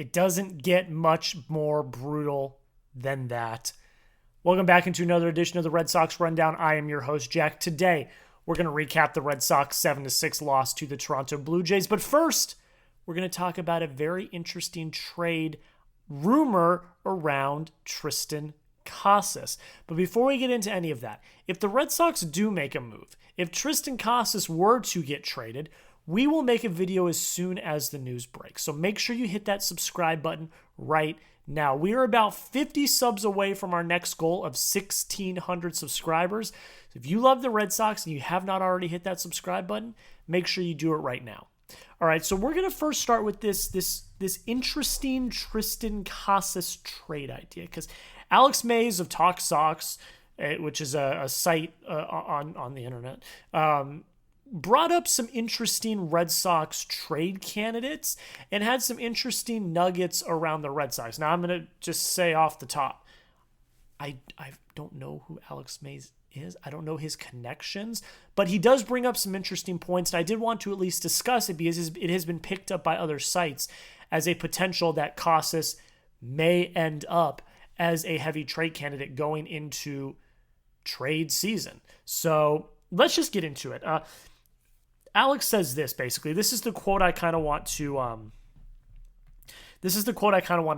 It doesn't get much more brutal than that. Welcome back into another edition of the Red Sox Rundown. I am your host, Jack. Today, we're going to recap the Red Sox 7-6 loss to the Toronto Blue Jays. But first, we're going to talk about a very interesting trade rumor around Triston Casas. But before we get into any of that, if the Red Sox do make a move, if Triston Casas were to get traded, we will make a video as soon as the news breaks. So make sure you hit that subscribe button right now. We are about 50 subs away from our next goal of 1,600 subscribers. So if you love the Red Sox and you have not already hit that subscribe button, make sure you do it right now. All right, so we're going to first start with this interesting Triston Casas trade idea, because Alex Mays of Talk Sox, which is a site on the internet, brought up some interesting Red Sox trade candidates and had some interesting nuggets around the Red Sox. Now, I'm going to just say off the top, I don't know who Alex Mays is. I don't know his connections, but he does bring up some interesting points, and I did want to at least discuss it because it has been picked up by other sites as a potential that Casas may end up as a heavy trade candidate going into trade season. So let's just get into it. Alex says this, basically. This is the quote I kind of wanted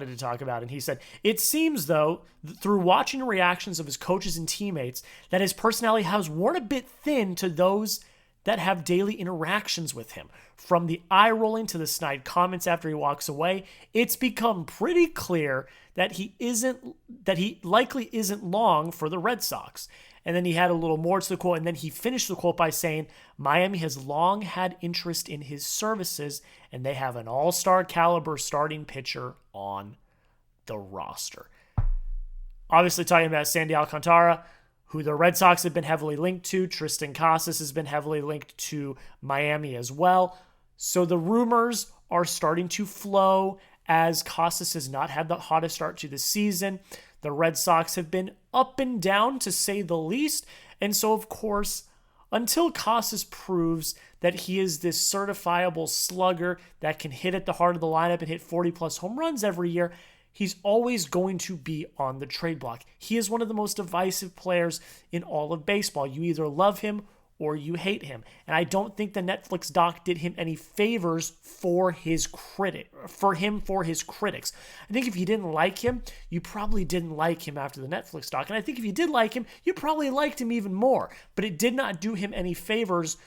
to talk about. And he said, "It seems, though, through watching the reactions of his coaches and teammates, that his personality has worn a bit thin to those that have daily interactions with him. From the eye rolling to the snide comments after he walks away, it's become pretty clear that he likely isn't long for the Red Sox." And then he had a little more to the quote, and then he finished the quote by saying, "Miami has long had interest in his services, and they have an all-star caliber starting pitcher on the roster." Obviously talking about Sandy Alcantara, who the Red Sox have been heavily linked to. Triston Casas has been heavily linked to Miami as well. So the rumors are starting to flow as Casas has not had the hottest start to the season. The Red Sox have been up and down, to say the least. And so, of course, until Casas proves that he is this certifiable slugger that can hit at the heart of the lineup and hit 40-plus home runs every year, he's always going to be on the trade block. He is one of the most divisive players in all of baseball. You either love him or you hate him. And I don't think the Netflix doc did him any favors for his critics. I think if you didn't like him, you probably didn't like him after the Netflix doc. And I think if you did like him, you probably liked him even more. But it did not do him any favors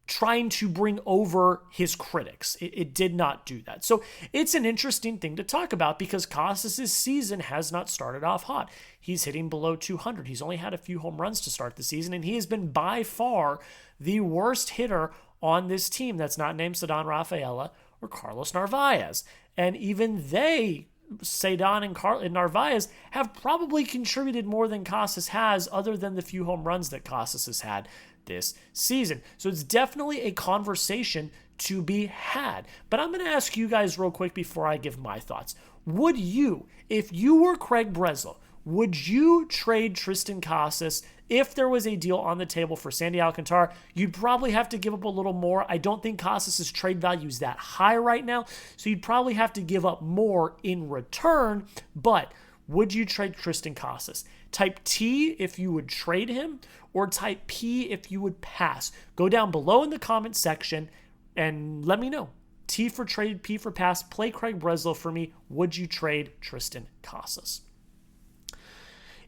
trying to bring over his critics. It did not do that. So it's an interesting thing to talk about because Casas' season has not started off hot. He's hitting below 200. He's only had a few home runs to start the season, and he has been by far the worst hitter on this team that's not named Ceddanne Rafaela or Carlos Narvaez. And even they, Ceddanne and Narvaez, have probably contributed more than Casas has, other than the few home runs that Casas has had this season. So it's definitely a conversation to be had. But I'm going to ask you guys real quick before I give my thoughts. Would you, if you were Craig Breslow, would you trade Triston Casas if there was a deal on the table for Sandy Alcantara? You'd probably have to give up a little more. I don't think Casas' trade value is that high right now, so you'd probably have to give up more in return. But would you trade Triston Casas? Type T if you would trade him, or type P if you would pass. Go down below in the comment section and let me know. T for trade, P for pass. Play Craig Breslow for me. Would you trade Triston Casas?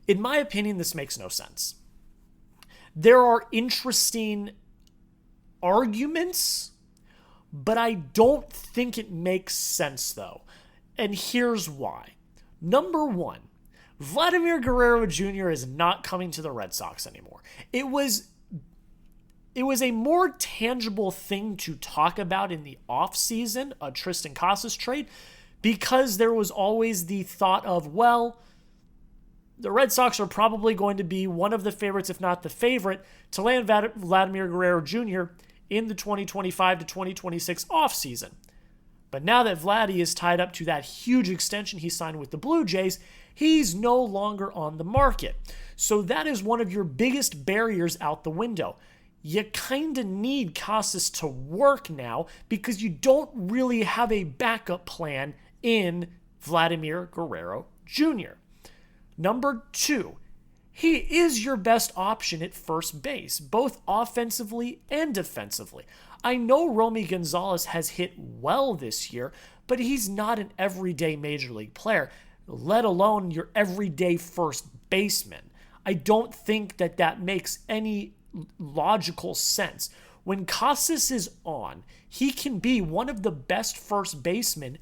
In my opinion, this makes no sense. There are interesting arguments, but I don't think it makes sense, though. And here's why. Number one, Vladimir Guerrero Jr. is not coming to the Red Sox anymore. It was a more tangible thing to talk about in the offseason, a Triston Casas trade, because there was always the thought of, well, the Red Sox are probably going to be one of the favorites, if not the favorite, to land Vladimir Guerrero Jr. in the 2025 to 2026 offseason. But now that Vladdy is tied up to that huge extension he signed with the Blue Jays, he's no longer on the market. So that is one of your biggest barriers out the window. You kind of need Casas to work now because you don't really have a backup plan in Vladimir Guerrero Jr. Number 2, he is your best option at first base, both offensively and defensively. I know Romy Gonzalez has hit well this year, but he's not an everyday major league player, let alone your everyday first baseman. I don't think that makes any logical sense. When Casas is on, he can be one of the best first basemen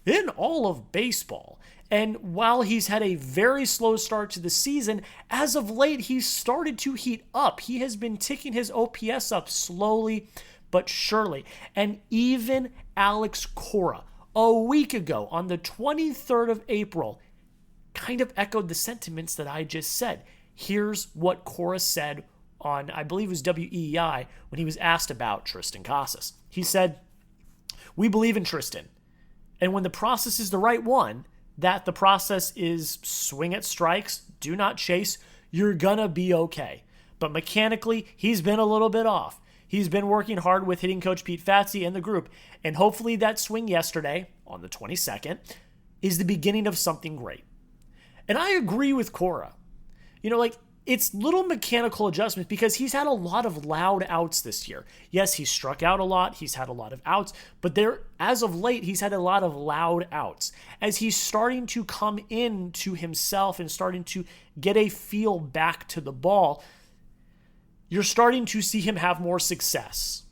in all of baseball. And while he's had a very slow start to the season, as of late, he's started to heat up. He has been ticking his OPS up slowly but surely. And even Alex Cora, a week ago on the 23rd of April, kind of echoed the sentiments that I just said. Here's what Cora said on, I believe it was WEEI, when he was asked about Triston Casas. He said, "We believe in Triston. And when the process is the right one, that the process is swing at strikes, do not chase, you're gonna be okay. But mechanically, he's been a little bit off. He's been working hard with hitting coach Pete Fatsi and the group. And hopefully that swing yesterday, on the 22nd, is the beginning of something great." And I agree with Cora. It's little mechanical adjustments because he's had a lot of loud outs this year. Yes, he's struck out a lot. He's had a lot of outs. But as of late, he's had a lot of loud outs. As he's starting to come into himself and starting to get a feel back to the ball, you're starting to see him have more success.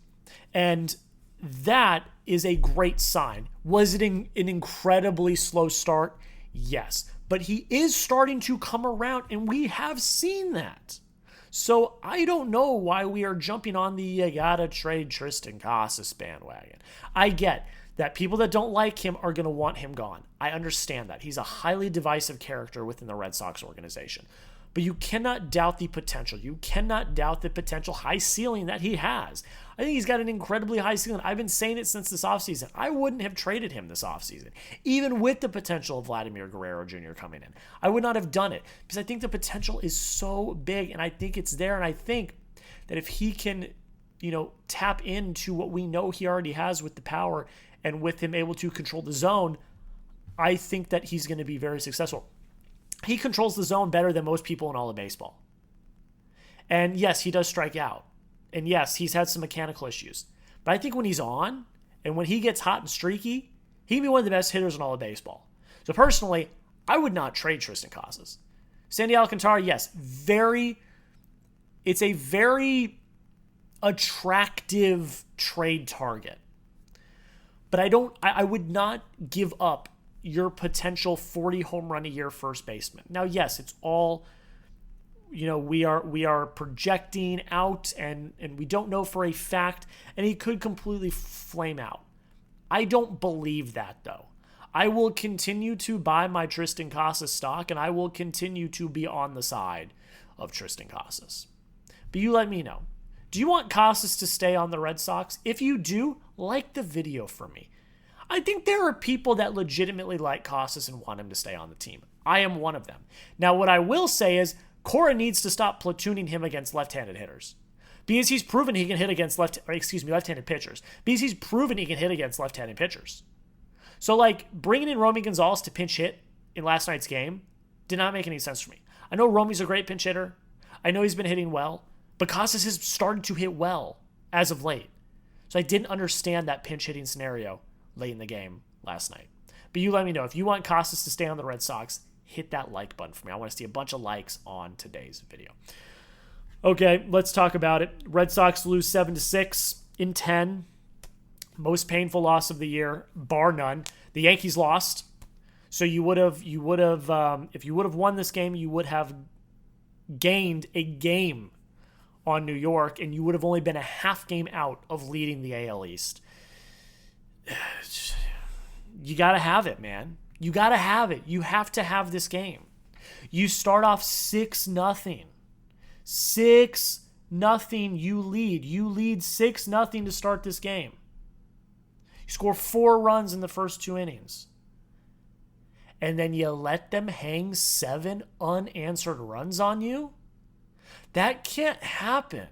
And that is a great sign. Was it an incredibly slow start? Yes. But he is starting to come around, and we have seen that. So I don't know why we are jumping on the you gotta trade Triston Casas bandwagon. I get that people that don't like him are going to want him gone. I understand that. He's a highly divisive character within the Red Sox organization. But you cannot doubt the potential. You cannot doubt the potential high ceiling that he has. I think he's got an incredibly high ceiling. I've been saying it since this offseason. I wouldn't have traded him this offseason, even with the potential of Vladimir Guerrero Jr. coming in. I would not have done it because I think the potential is so big, and I think it's there. And I think that if he can, tap into what we know he already has with the power and with him able to control the zone, I think that he's going to be very successful. He controls the zone better than most people in all of baseball. And yes, he does strike out. And yes, he's had some mechanical issues. But I think when he's on and when he gets hot and streaky, he can be one of the best hitters in all of baseball. So personally, I would not trade Triston Casas. Sandy Alcantara, yes, it's a very attractive trade target. But I would not give up your potential 40 home run a year first baseman. Now, yes, it's all, we are projecting out and we don't know for a fact, and he could completely flame out. I don't believe that, though. I will continue to buy my Triston Casas stock, and I will continue to be on the side of Triston Casas. But you let me know. Do you want Casas to stay on the Red Sox? If you do, like the video for me. I think there are people that legitimately like Casas and want him to stay on the team. I am one of them. Now, what I will say is Cora needs to stop platooning him against left-handed hitters because he's proven he can hit against left-handed pitchers because he's proven he can hit against left-handed pitchers. So, bringing in Romy Gonzalez to pinch hit in last night's game did not make any sense for me. I know Romy's a great pinch hitter. I know he's been hitting well, but Casas has started to hit well as of late. So I didn't understand that pinch hitting scenario late in the game last night. But you let me know. If you want Casas to stay on the Red Sox, hit that like button for me. I want to see a bunch of likes on today's video. Okay, let's talk about it. Red Sox lose 7-6 in 10. Most painful loss of the year, bar none. The Yankees lost. So if you would have won this game, you would have gained a game on New York, and you would have only been a half game out of leading the AL East. You got to have it, man. You got to have it. You have to have this game. You start off 6-0. 6-0 you lead. You lead 6-0 to start this game. You score 4 runs in the first 2 innings. And then you let them hang 7 unanswered runs on you? That can't happen.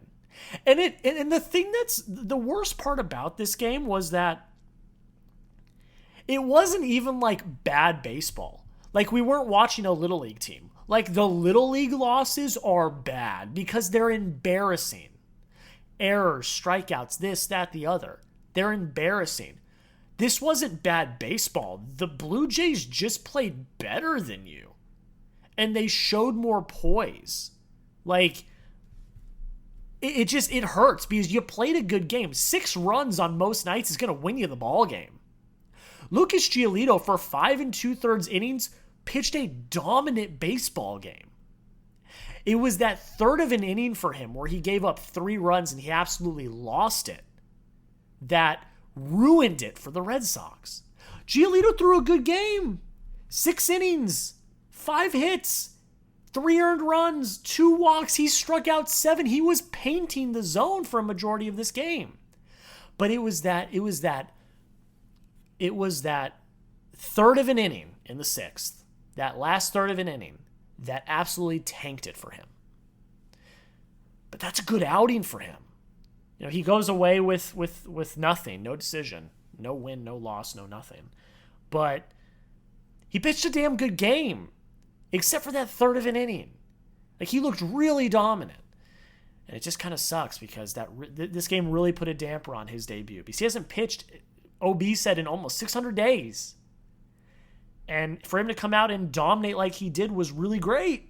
And the thing that's the worst part about this game was that It wasn't even like bad baseball. Like we weren't watching a Little League team. Like the Little League losses are bad because they're embarrassing. Errors, strikeouts, this, that, the other. They're embarrassing. This wasn't bad baseball. The Blue Jays just played better than you. And they showed more poise. Like, it hurts because you played a good game. 6 runs on most nights is going to win you the ball game. Lucas Giolito, for 5 2/3 innings, pitched a dominant baseball game. It was that third of an inning for him where he gave up 3 runs and he absolutely lost it that ruined it for the Red Sox. Giolito threw a good game. 6 innings, 5 hits, 3 earned runs, 2 walks. He struck out 7. He was painting the zone for a majority of this game. But it was that third of an inning in the 6th, that last third of an inning, that absolutely tanked it for him. But that's a good outing for him. You know, he goes away with nothing, no decision, no win, no loss, no nothing. But he pitched a damn good game, except for that third of an inning. Like, he looked really dominant. And it just kind of sucks because this game really put a damper on his debut. Because he hasn't pitched, OB said, in almost 600 days. And for him to come out and dominate like he did was really great.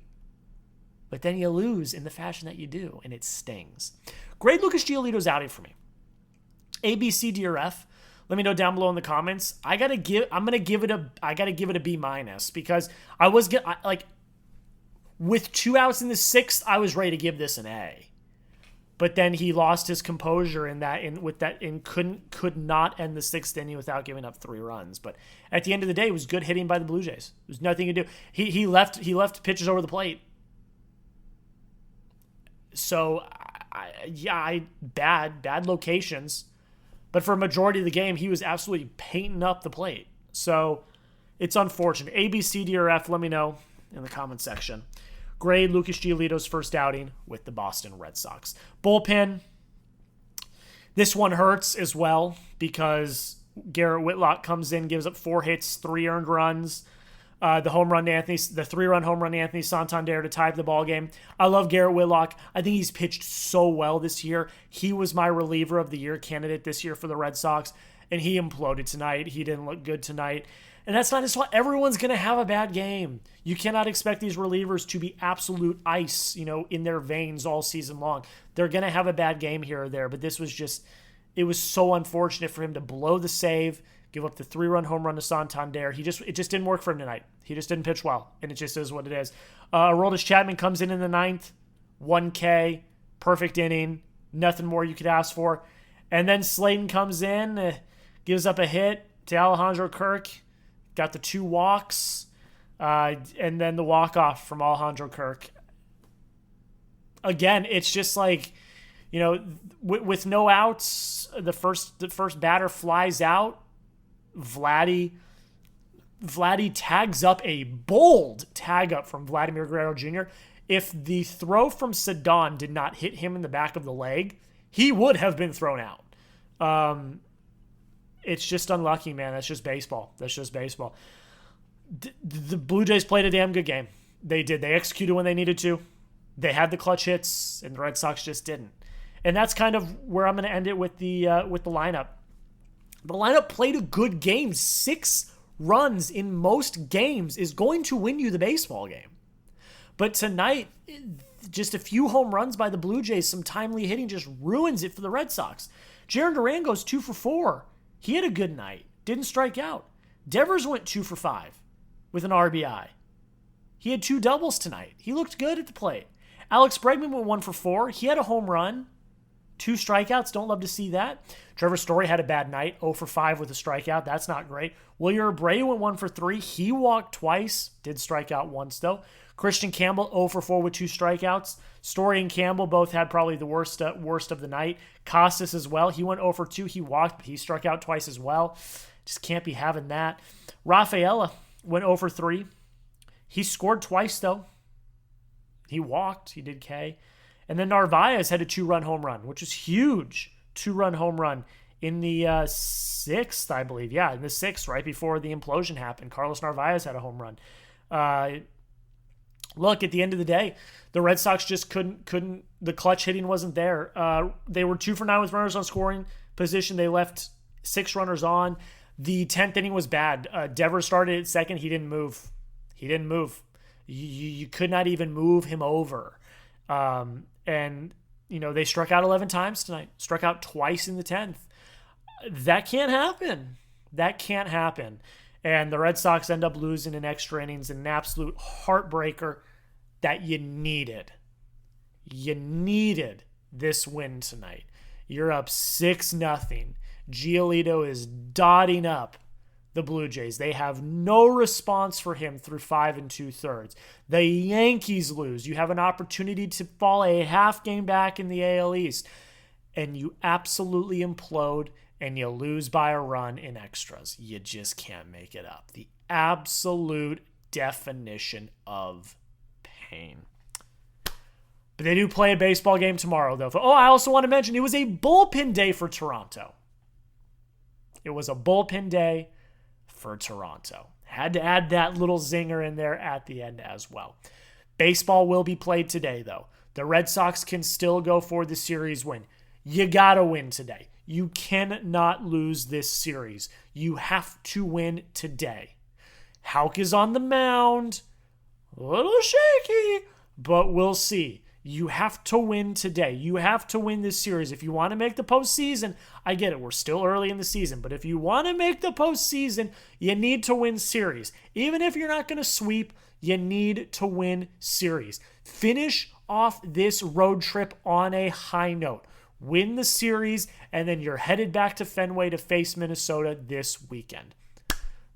But then you lose in the fashion that you do, and it stings. Grade Lucas Giolito's outing for me. A, B, C, D, or F. Let me know down below in the comments. I gotta give it a B minus because with 2 outs in the 6th, I was ready to give this an A. But then he lost his composure could not end the 6th inning without giving up 3 runs. But at the end of the day, it was good hitting by the Blue Jays. There's nothing to do. He left pitches over the plate. So bad locations. But for a majority of the game, he was absolutely painting up the plate. So it's unfortunate. A, B, C, D, or F, let me know in the comment section. Grade Lucas Giolito's first outing with the Boston Red Sox. Bullpen. This one hurts as well because Garrett Whitlock comes in, gives up 4 hits, 3 earned runs. The 3-run home run to Anthony Santander to tie up the ball game. I love Garrett Whitlock. I think he's pitched so well this year. He was my reliever of the year candidate this year for the Red Sox, and he imploded tonight. He didn't look good tonight. And that's not his fault. Everyone's going to have a bad game. You cannot expect these relievers to be absolute ice, in their veins all season long. They're going to have a bad game here or there, but this was it was so unfortunate for him to blow the save, give up the 3-run home run to Santander. It just didn't work for him tonight. He just didn't pitch well, and it just is what it is. Aroldis Chapman comes in the 9th, 1K, perfect inning, nothing more you could ask for. And then Slayton comes in, gives up a hit to Alejandro Kirk, got the 2 walks, and then the walk-off from Alejandro Kirk. Again, it's just like, with no outs, the first batter flies out. Vladdy tags up a bold tag up from Vladimir Guerrero Jr. If the throw from Cedon did not hit him in the back of the leg, he would have been thrown out. It's just unlucky, man. That's just baseball. The Blue Jays played a damn good game. They did. They executed when they needed to. They had the clutch hits, and the Red Sox just didn't. And that's kind of where I'm going to end it with the lineup. The lineup played a good game. 6 runs in most games is going to win you the baseball game. But tonight, just a few home runs by the Blue Jays, some timely hitting just ruins it for the Red Sox. Jarren Duran goes 2 for 4. He had a good night. Didn't strike out. Devers went 2 for 5 with an RBI. He had 2 doubles tonight. He looked good at the plate. Alex Bregman went 1 for 4. He had a home run. 2 strikeouts. Don't love to see that. Trevor Story had a bad night. 0 for 5 with a strikeout. That's not great. Wilyer Abreu went 1 for 3. He walked twice. Did strike out once, though. Christian Campbell 0 for 4 with 2 strikeouts. Story and Campbell both had probably the worst of the night. Casas as well. He went 0 for 2. He walked, but he struck out twice as well. Just can't be having that. Rafaela went 0 for 3. He scored twice, though. He walked. He did K. And then Narvaez had a 2-run home run, which is huge. 2-run home run in the sixth, I believe. Yeah, in the sixth, right before the implosion happened. Carlos Narvaez had a home run. Look, at the end of the day, the Red Sox just couldn't. The clutch hitting wasn't there. They were 2 for 9 with runners on scoring position. They left 6 runners on. The 10th inning was bad. Devers started at second. He didn't move. You could not even move him over. And they struck out 11 times tonight. Struck out twice in the 10th. That can't happen. And the Red Sox end up losing in extra innings, an absolute heartbreaker that you needed. You needed this win tonight. You're up 6-0. Giolito is dotting up the Blue Jays. They have no response for him through 5 2/3. The Yankees lose. You have an opportunity to fall a half game back in the AL East, and you absolutely implode and you lose by a run in extras. You just can't make it up. The absolute definition of pain. But they do play a baseball game tomorrow, though. Oh, I also want to mention it was a bullpen day for Toronto. It was a bullpen day for Toronto. Had to add that little zinger in there at the end as well. Baseball will be played today, though. The Red Sox can still go for the series win. You got to win today. You cannot lose this series. You have to win today. Houck is on the mound. A little shaky, but we'll see. You have to win today. You have to win this series. If you want to make the postseason, I get it. We're still early in the season. But if you want to make the postseason, you need to win series. Even if you're not going to sweep, you need to win series. Finish off this road trip on a high note. Win the series, and then you're headed back to Fenway to face Minnesota this weekend.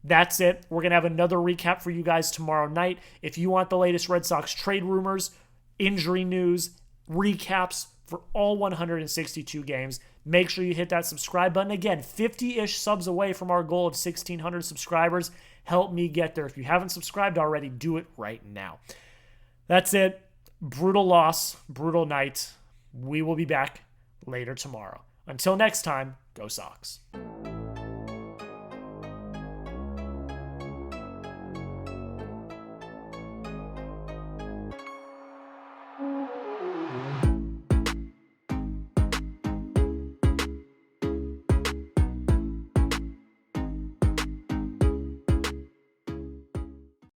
That's it. We're going to have another recap for you guys tomorrow night. If you want the latest Red Sox trade rumors, injury news, recaps for all 162 games, make sure you hit that subscribe button. Again, 50-ish subs away from our goal of 1,600 subscribers. Help me get there. If you haven't subscribed already, do it right now. That's it. Brutal loss, brutal night. We will be back later tomorrow. Until next time, go Sox.